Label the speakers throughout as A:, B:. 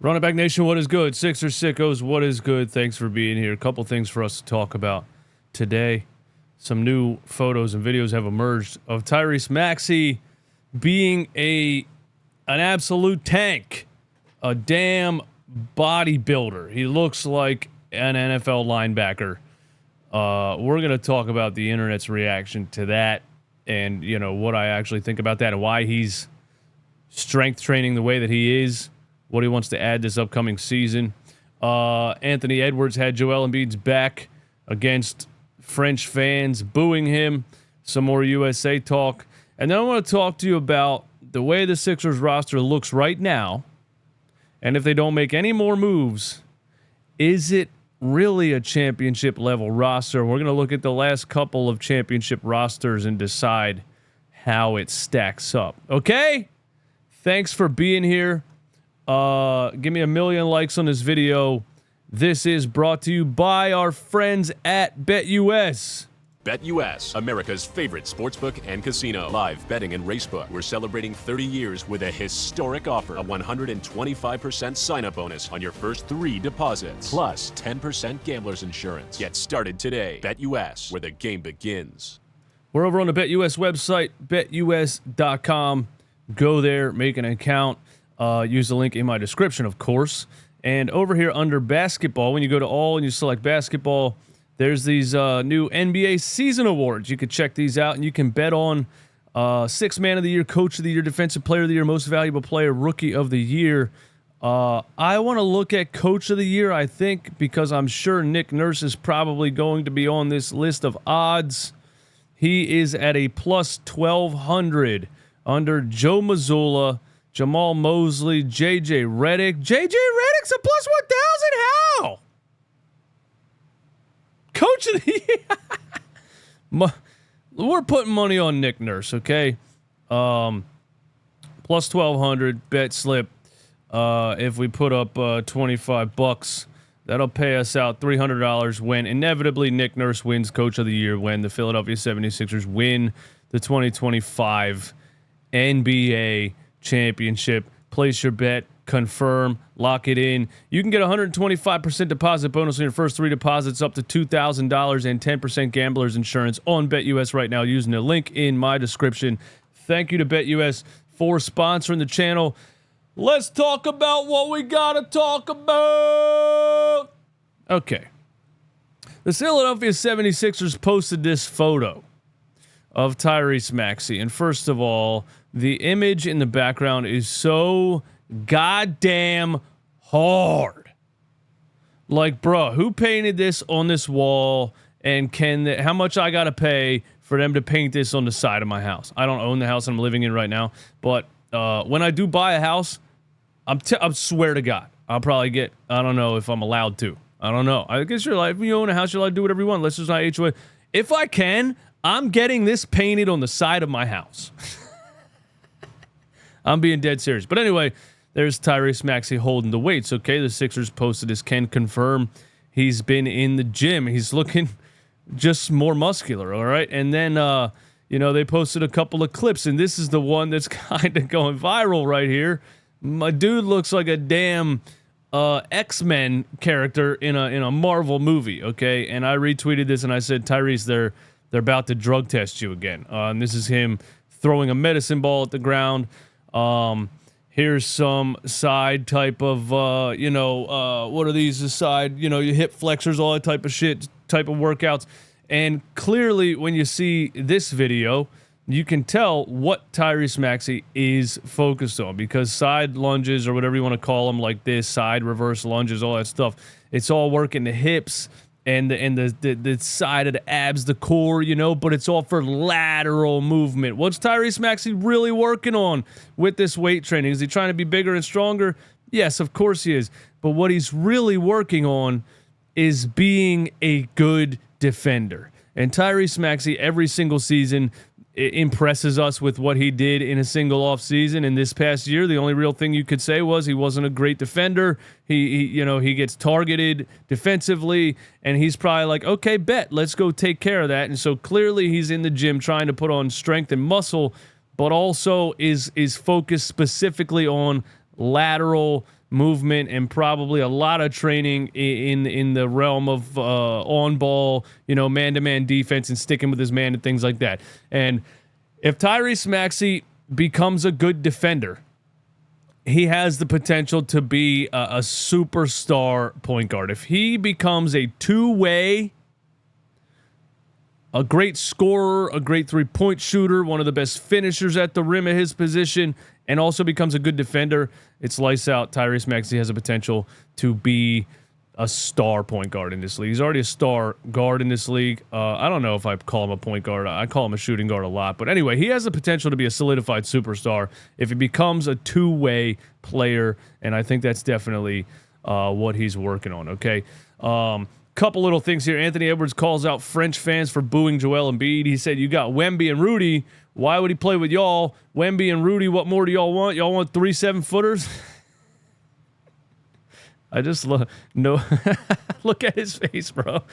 A: Running Back Nation, what is good? Sixers Sickos, what is good? Thanks for being here. A couple things for us to talk about today. Some new photos and videos have emerged of Tyrese Maxey being an absolute tank, a damn bodybuilder. He looks like an NFL linebacker. We're going to talk about the internet's reaction to that and, what I actually think about that and why he's strength training the way that he is. What he wants to add this upcoming season. Anthony Edwards had Joel Embiid's back against French fans booing him. Some more USA talk. And then I want to talk to you about the way the Sixers roster looks right now. And if they don't make any more moves, is it really a championship level roster? We're going to look at the last couple of championship rosters and decide how it stacks up. Okay? Thanks for being here. Give me 1 million likes on this video. This is brought to you by our friends at BetUS.
B: BetUS, America's favorite sportsbook and casino. Live betting and racebook. We're celebrating 30 years with a historic offer. A 125% sign-up bonus on your first 3 deposits. Plus 10% gambler's insurance. Get started today. BetUS, where the game begins.
A: We're over on the BetUS website, betus.com. Go there, make an account. Use the link in my description, of course. And over here under basketball, when you go to all and you select basketball, there's these new NBA season awards. You can check these out, and you can bet on 6th Man of the Year, Coach of the Year, Defensive Player of the Year, Most Valuable Player, Rookie of the Year. I want to look at Coach of the Year, I think, because I'm sure Nick Nurse is probably going to be on this list of odds. He is at a plus 1,200 under Joe Mazzulla, Jamal Mosley, JJ Redick. JJ Redick's a plus 1,000. How? Coach of the Year. We're putting money on Nick Nurse, okay? Plus 1,200 bet slip. If we put up $25, that'll pay us out $300 when inevitably Nick Nurse wins Coach of the Year when the Philadelphia 76ers win the 2025 NBA championship. Place your bet, confirm, lock it in. You can get 125% deposit bonus on your first 3 deposits up to $2,000 and 10% gambler's insurance on BetUS right now using the link in my description. Thank you to BetUS for sponsoring the channel. Let's talk about what we gotta talk about. Okay. The Philadelphia 76ers posted this photo of Tyrese Maxey. And first of all, the image in the background is so goddamn hard. Like, bro, who painted this on this wall? And how much I gotta pay for them to paint this on the side of my house? I don't own the house I'm living in right now, but when I do buy a house, I swear to God, I'll probably get, I don't know if I'm allowed to. I don't know. I guess if you own a house, you're allowed to do whatever you want. Let's just not HOA. If I can, I'm getting this painted on the side of my house. I'm being dead serious. But anyway, there's Tyrese Maxey holding the weights, okay? The Sixers posted this, can confirm he's been in the gym. He's looking just more muscular, all right? And then, they posted a couple of clips, and this is the one that's kind of going viral right here. My dude looks like a damn X-Men character in a Marvel movie, okay? And I retweeted this, and I said, Tyrese, they're about to drug test you again. And this is him throwing a medicine ball at the ground. Here's some side type of, what are these? The side, your hip flexors, all that type of shit, type of workouts. And clearly, when you see this video, you can tell what Tyrese Maxey is focused on, because side lunges, or whatever you want to call them, like this, side reverse lunges, all that stuff, it's all working the hips and the side of the abs, the core, but it's all for lateral movement. What's Tyrese Maxey really working on with this weight training? Is he trying to be bigger and stronger? Yes, of course he is. But what he's really working on is being a good defender. And Tyrese Maxey, every single season, impresses us with what he did in a single off season. And this past year, the only real thing you could say was he wasn't a great defender. He gets targeted defensively, and he's probably like, okay, bet, let's go take care of that. And so clearly he's in the gym trying to put on strength and muscle, but also is focused specifically on lateral movement and probably a lot of training in the realm of on ball, man-to-man defense and sticking with his man and things like that. And if Tyrese Maxey becomes a good defender, he has the potential to be a superstar point guard. If he becomes a two-way, a great scorer, a great three-point shooter, one of the best finishers at the rim at his position, and also becomes a good defender, it's lights out. Tyrese Maxey has a potential to be a star point guard in this league. He's already a star guard in this league. I don't know if I call him a point guard. I call him a shooting guard a lot. But anyway, he has the potential to be a solidified superstar if he becomes a two-way player, and I think that's definitely what he's working on, okay? Couple little things here. Anthony Edwards calls out French fans for booing Joel Embiid. He said, you got Wemby and Rudy. Why would he play with y'all? Wemby and Rudy, what more do y'all want? Y'all want 3 7-footers? I just look at his face, bro.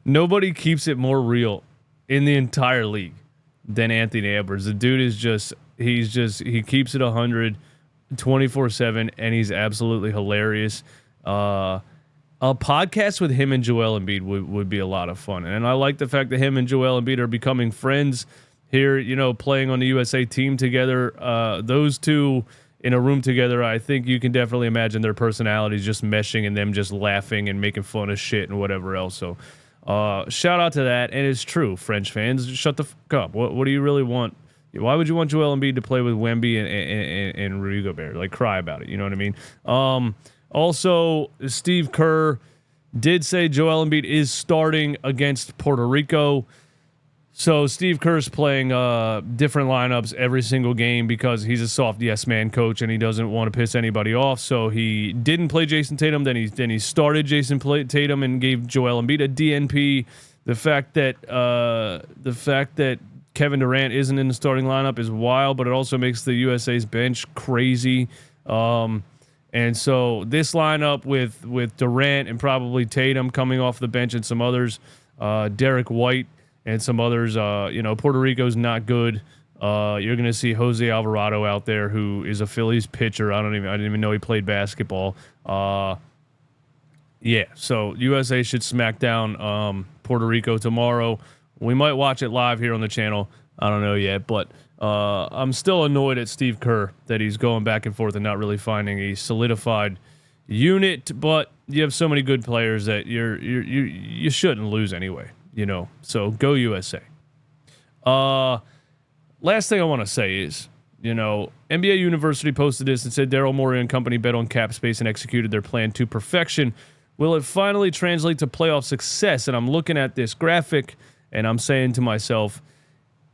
A: Nobody keeps it more real in the entire league than Anthony Edwards. The dude is he keeps it 100 24/7, and he's absolutely hilarious. A podcast with him and Joel Embiid would be a lot of fun. And I like the fact that him and Joel Embiid are becoming friends here, playing on the USA team together. Those two in a room together, I think you can definitely imagine their personalities just meshing and them just laughing and making fun of shit and whatever else. So shout out to that. And it's true, French fans, shut the fuck up. What do you really want? Why would you want Joel Embiid to play with Wemby and Rudy Gobert? Like, cry about it. You know what I mean? Also, Steve Kerr did say Joel Embiid is starting against Puerto Rico. So Steve Kerr's playing different lineups every single game because he's a soft yes man coach and he doesn't want to piss anybody off. So he didn't play Jason Tatum. Then he started Jason Tatum and gave Joel Embiid a DNP. The fact that Kevin Durant isn't in the starting lineup is wild, but it also makes the USA's bench crazy. And so this lineup with Durant and probably Tatum coming off the bench and some others, Derek White and some others, Puerto Rico's not good. You're going to see Jose Alvarado out there, who is a Phillies pitcher. I didn't even know he played basketball. Yeah, so USA should smack down Puerto Rico tomorrow. We might watch it live here on the channel. I don't know yet, but I'm still annoyed at Steve Kerr that he's going back and forth and not really finding a solidified unit. But you have so many good players that you shouldn't lose anyway. So go USA. Last thing I want to say is, NBA University posted this and said Daryl Morey and company bet on cap space and executed their plan to perfection. Will it finally translate to playoff success? And I'm looking at this graphic and I'm saying to myself,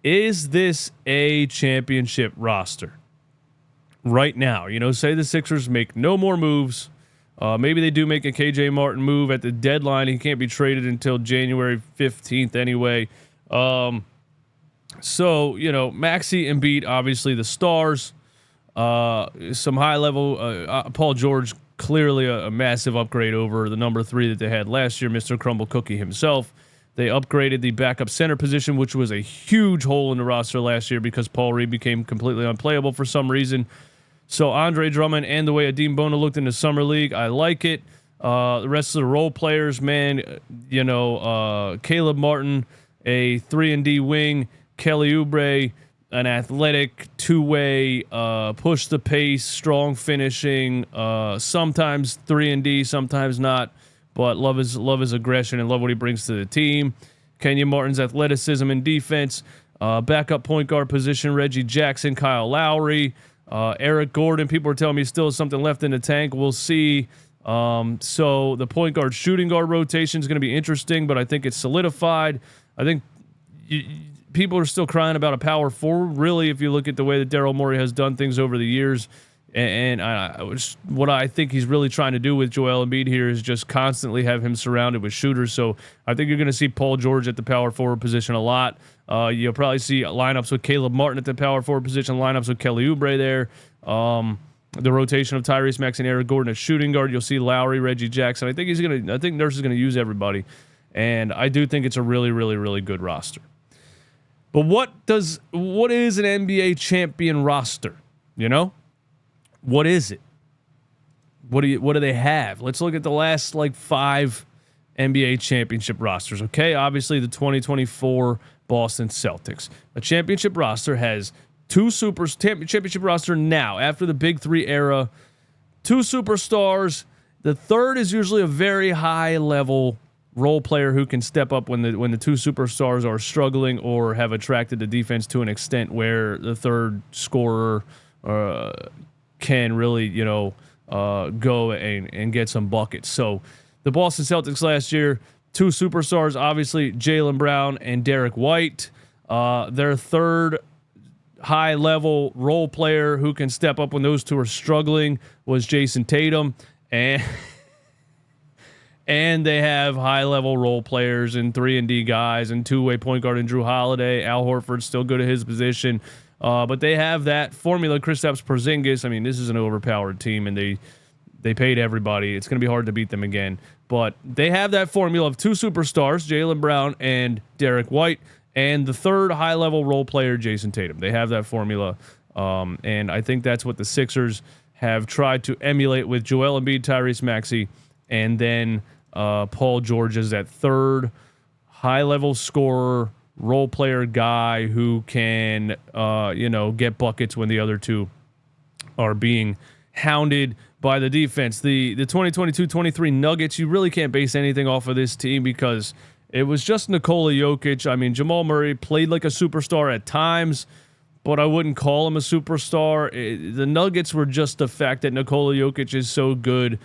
A: is this a championship roster right now? Say the Sixers make no more moves. Maybe they do make a KJ Martin move at the deadline. He can't be traded until January 15th anyway. So, Maxey, Embiid, obviously the stars. Some high-level, Paul George, clearly a massive upgrade over the number 3 that they had last year, Mr. Crumble Cookie himself. They upgraded the backup center position, which was a huge hole in the roster last year because Paul Reed became completely unplayable for some reason. So Andre Drummond and the way Adem Bona looked in the summer league, I like it. The rest of the role players, man, Caleb Martin, a 3-and-D wing, Kelly Oubre, an athletic two-way, push the pace, strong finishing, sometimes 3-and-D, sometimes not, but love his aggression and love what he brings to the team. Kenyon Martin's athleticism and defense, backup point guard position, Reggie Jackson, Kyle Lowry, Eric Gordon. People are telling me still has something left in the tank. We'll see. So the point guard shooting guard rotation is going to be interesting, but I think it's solidified. I think people are still crying about a power forward. Really, if you look at the way that Daryl Morey has done things over the years, and what I think he's really trying to do with Joel Embiid here is just constantly have him surrounded with shooters. So I think you're going to see Paul George at the power forward position a lot. You'll probably see lineups with Caleb Martin at the power forward position, lineups with Kelly Oubre there. The rotation of Tyrese Maxey and Eric Gordon at shooting guard. You'll see Lowry, Reggie Jackson. I think Nurse is going to use everybody, and I do think it's a really, really, really good roster. But what is an NBA champion roster? What is it? what do they have? Let's look at the last like 5 NBA championship rosters. Okay, obviously the 2024 Boston Celtics. A championship roster has championship roster now after the Big 3 era, 2 superstars. The third is usually a very high level role player who can step up when the 2 superstars are struggling or have attracted the defense to an extent where the third scorer can really, go and get some buckets. So the Boston Celtics last year, 2 superstars, obviously Jaylen Brown and Derek White. Their third high-level role player who can step up when those 2 are struggling was Jason Tatum. And they have high-level role players and 3-and-D guys and two-way point guard and Drew Holiday. Al Horford's still good at his position. But they have that formula. Kristaps Porzingis, I mean, this is an overpowered team, and they paid everybody. It's going to be hard to beat them again. But they have that formula of 2 superstars, Jaylen Brown and Derek White, and the third high-level role player, Jason Tatum. They have that formula, and I think that's what the Sixers have tried to emulate with Joel Embiid, Tyrese Maxey, and then Paul George as that third high-level scorer, role player guy who can, get buckets when the other 2 are being hounded by the defense. The 2022-23 Nuggets, you really can't base anything off of this team because it was just Nikola Jokic. I mean, Jamal Murray played like a superstar at times, but I wouldn't call him a superstar. The Nuggets were just the fact that Nikola Jokic is so good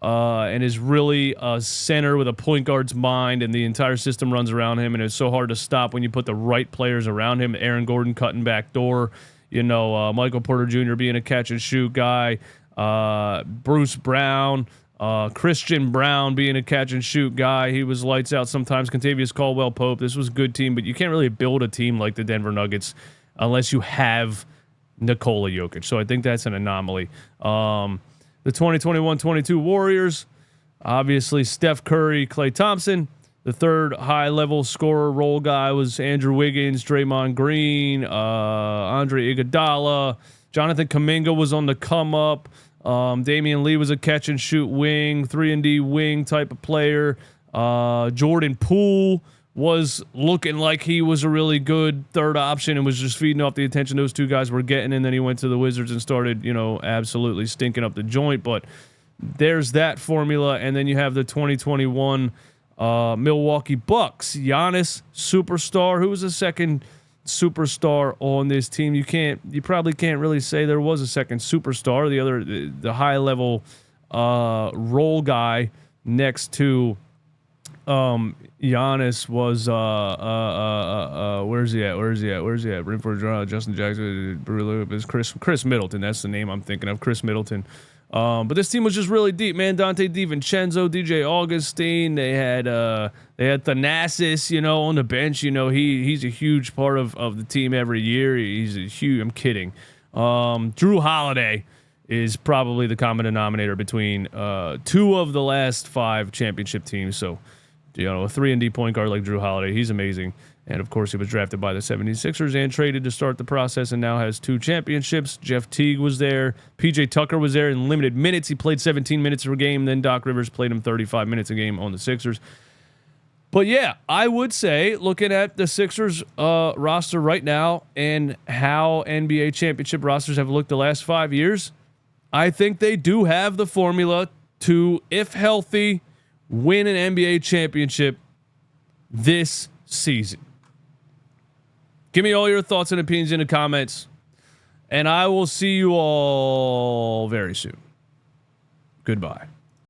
A: and is really a center with a point guard's mind, and the entire system runs around him, and it's so hard to stop when you put the right players around him. Aaron Gordon cutting back door, Michael Porter Jr. being a catch and shoot guy, Bruce Brown, Christian Brown being a catch and shoot guy. He was lights out sometimes. Contavious Caldwell-Pope. This was a good team, but you can't really build a team like the Denver Nuggets unless you have Nikola Jokic. So I think that's an anomaly. The 2021-22 Warriors, obviously Steph Curry, Klay Thompson. The third high-level scorer role guy was Andrew Wiggins, Draymond Green, Andre Iguodala. Jonathan Kuminga was on the come-up. Damian Lee was a catch-and-shoot wing, 3-and-D wing type of player. Jordan Poole was looking like he was a really good third option and was just feeding off the attention those 2 guys were getting, and then he went to the Wizards and started, absolutely stinking up the joint. But there's that formula, and then you have the 2021 Milwaukee Bucks. Giannis, superstar, who was a second superstar on this team. You probably can't really say there was a second superstar. The high level role guy next to Giannis was where's he at? Rim Justin Jackson, Chris Middleton. That's the name I'm thinking of. Chris Middleton. But this team was just really deep, man. Dante DiVincenzo, DJ Augustine. They had Thanasis, on the bench. He's a huge part of the team every year. He's a huge. I'm kidding. Drew Holiday is probably the common denominator between 2 of the last 5 championship teams. So, a 3-and-D point guard like Drew Holiday, he's amazing. And, of course, he was drafted by the 76ers and traded to start the process and now has 2 championships. Jeff Teague was there. PJ Tucker was there in limited minutes. He played 17 minutes a game. Then Doc Rivers played him 35 minutes a game on the Sixers. But, yeah, I would say, looking at the Sixers roster right now and how NBA championship rosters have looked the last 5 years, I think they do have the formula to, if healthy, win an NBA championship this season. Give me all your thoughts and opinions in the comments, and I will see you all very soon. Goodbye.